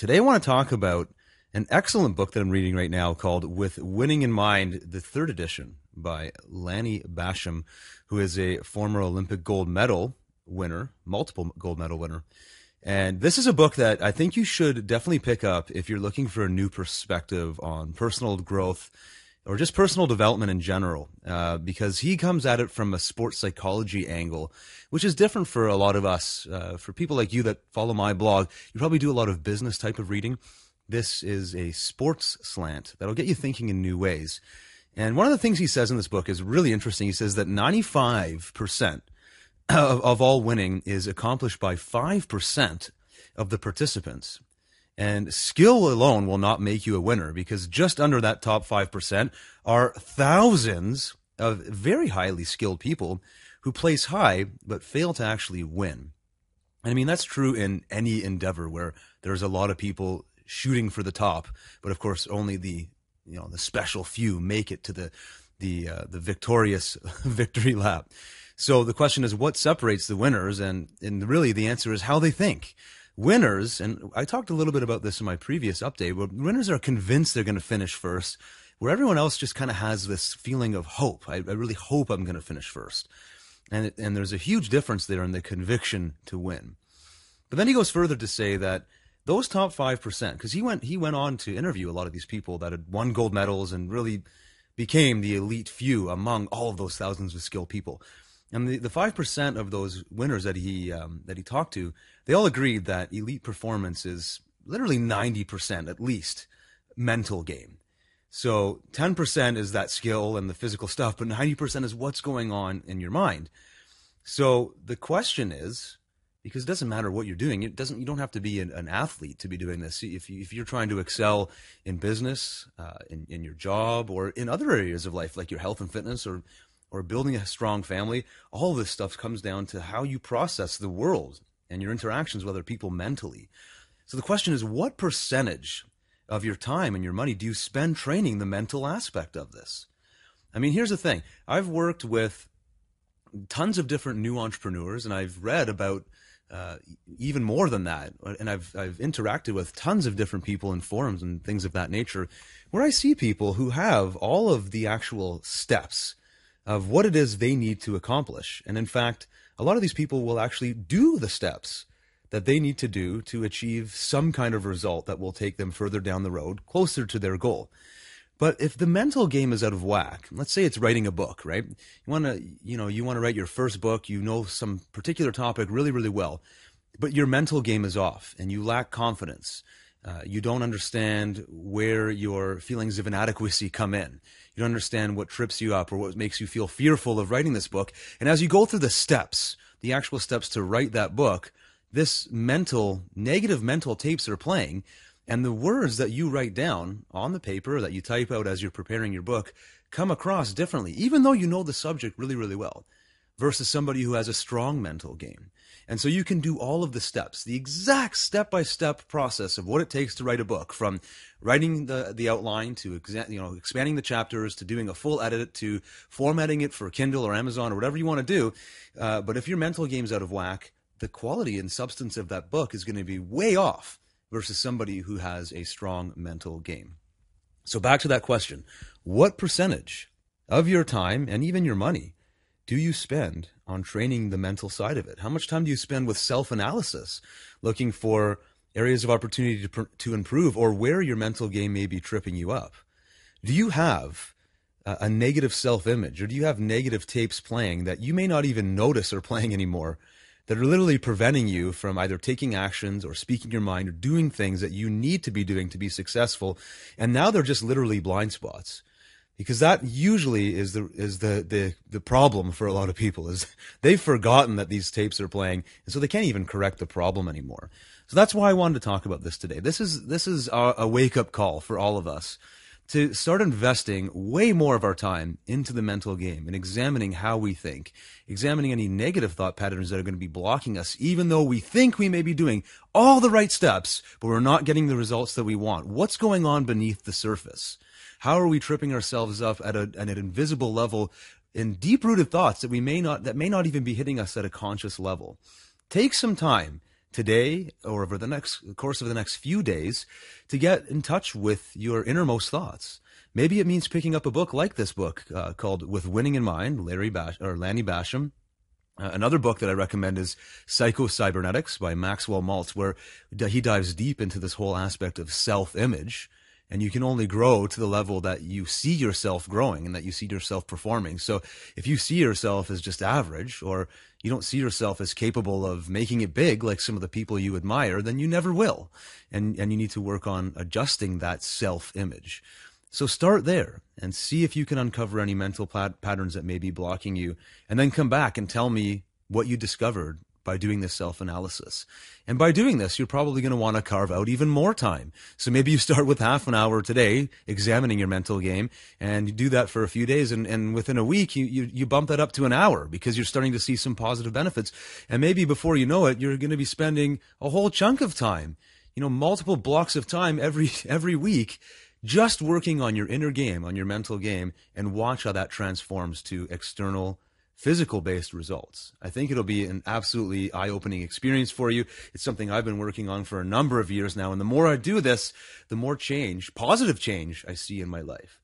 Today I want to talk about an excellent book that I'm reading right now called With Winning in Mind, the third edition by Lanny Bassham, who is a former Olympic gold medal winner, multiple gold medal winner. And this is a book that I think you should definitely pick up if you're looking for a new perspective on personal growth or just personal development in general, because he comes at it from a sports psychology angle, which is different for a lot of us. For people like you that follow my blog, you probably do a lot of business type of reading. This is a sports slant that'll get you thinking in new ways. And one of the things he says in this book is really interesting. He says that 95% of all winning is accomplished by 5% of the participants. And skill alone will not make you a winner, because just under that top 5% are thousands of very highly skilled people who place high but fail to actually win. And I mean, that's true in any endeavor where there's a lot of people shooting for the top, but of course only the special few make it to the victorious victory lap. So the question is, what separates the winners? And really the answer is how they think. Winners, and I talked a little bit about this in my previous update, but winners are convinced they're going to finish first, where everyone else just kind of has this feeling of hope. I really hope I'm going to finish first. And there's a huge difference there in the conviction to win. But then he goes further to say that those top 5%, because he went on to interview a lot of these people that had won gold medals and really became the elite few among all of those thousands of skilled people. And the 5% of those winners that he talked to, they all agreed that elite performance is literally 90% at least mental game. So 10% is that skill and the physical stuff, but 90% is what's going on in your mind. So the question is, because it doesn't matter what you're doing, you don't have to be an athlete to be doing this. If you're trying to excel in business, in your job, or in other areas of life like your health and fitness, or building a strong family, all of this stuff comes down to how you process the world and your interactions with other people mentally. So the question is, what percentage of your time and your money do you spend training the mental aspect of this? I mean, here's the thing. I've worked with tons of different new entrepreneurs, and I've read about even more than that. And I've interacted with tons of different people in forums and things of that nature, where I see people who have all of the actual steps of what it is they need to accomplish. And in fact, a lot of these people will actually do the steps that they need to do to achieve some kind of result that will take them further down the road, closer to their goal. But if the mental game is out of whack, let's say it's writing a book, right? You want to write your first book, you know some particular topic really, really well, but your mental game is off and you lack confidence. You don't understand where your feelings of inadequacy come in. You don't understand what trips you up or what makes you feel fearful of writing this book. And as you go through the steps, the actual steps to write that book, this negative mental tapes are playing, and the words that you write down on the paper that you type out as you're preparing your book come across differently, even though you know the subject really, really well, versus somebody who has a strong mental game. And so you can do all of the steps, the exact step-by-step process of what it takes to write a book, from writing the outline to expanding the chapters, to doing a full edit, to formatting it for Kindle or Amazon or whatever you want to do. But if your mental game's out of whack, the quality and substance of that book is going to be way off versus somebody who has a strong mental game. So back to that question, what percentage of your time and even your money do you spend on training the mental side of it? How much time do you spend with self-analysis, looking for areas of opportunity to improve, or where your mental game may be tripping you up? Do you have a negative self-image, or do you have negative tapes playing that you may not even notice are playing anymore, that are literally preventing you from either taking actions or speaking your mind or doing things that you need to be doing to be successful? And now they're just literally blind spots. Because that usually is the problem for a lot of people, is they've forgotten that these tapes are playing, and so they can't even correct the problem anymore. So that's why I wanted to talk about this today. This is a wake-up call for all of us to start investing way more of our time into the mental game and examining how we think, examining any negative thought patterns that are going to be blocking us, even though we think we may be doing all the right steps, but we're not getting the results that we want. What's going on beneath the surface? How are we tripping ourselves up at an invisible level in deep-rooted thoughts that may not even be hitting us at a conscious level? Take some time today or over the course of the next few days to get in touch with your innermost thoughts. Maybe it means picking up a book like this book called With Winning in Mind, Lanny Bassham. Another book that I recommend is Cybernetics by Maxwell Maltz, where he dives deep into this whole aspect of self-image. And you can only grow to the level that you see yourself growing and that you see yourself performing. So if you see yourself as just average, or you don't see yourself as capable of making it big like some of the people you admire, then you never will. And you need to work on adjusting that self-image. So start there and see if you can uncover any mental patterns that may be blocking you, and then come back and tell me what you discovered by doing this self-analysis. And by doing this, you're probably going to want to carve out even more time. So maybe you start with half an hour today examining your mental game, and you do that for a few days, and within a week you bump that up to an hour because you're starting to see some positive benefits. And maybe before you know it, you're going to be spending a whole chunk of time, multiple blocks of time every week, just working on your inner game, on your mental game, and watch how that transforms to external physical-based results. I think it'll be an absolutely eye-opening experience for you. It's something I've been working on for a number of years now, and the more I do this, the more change, positive change, I see in my life.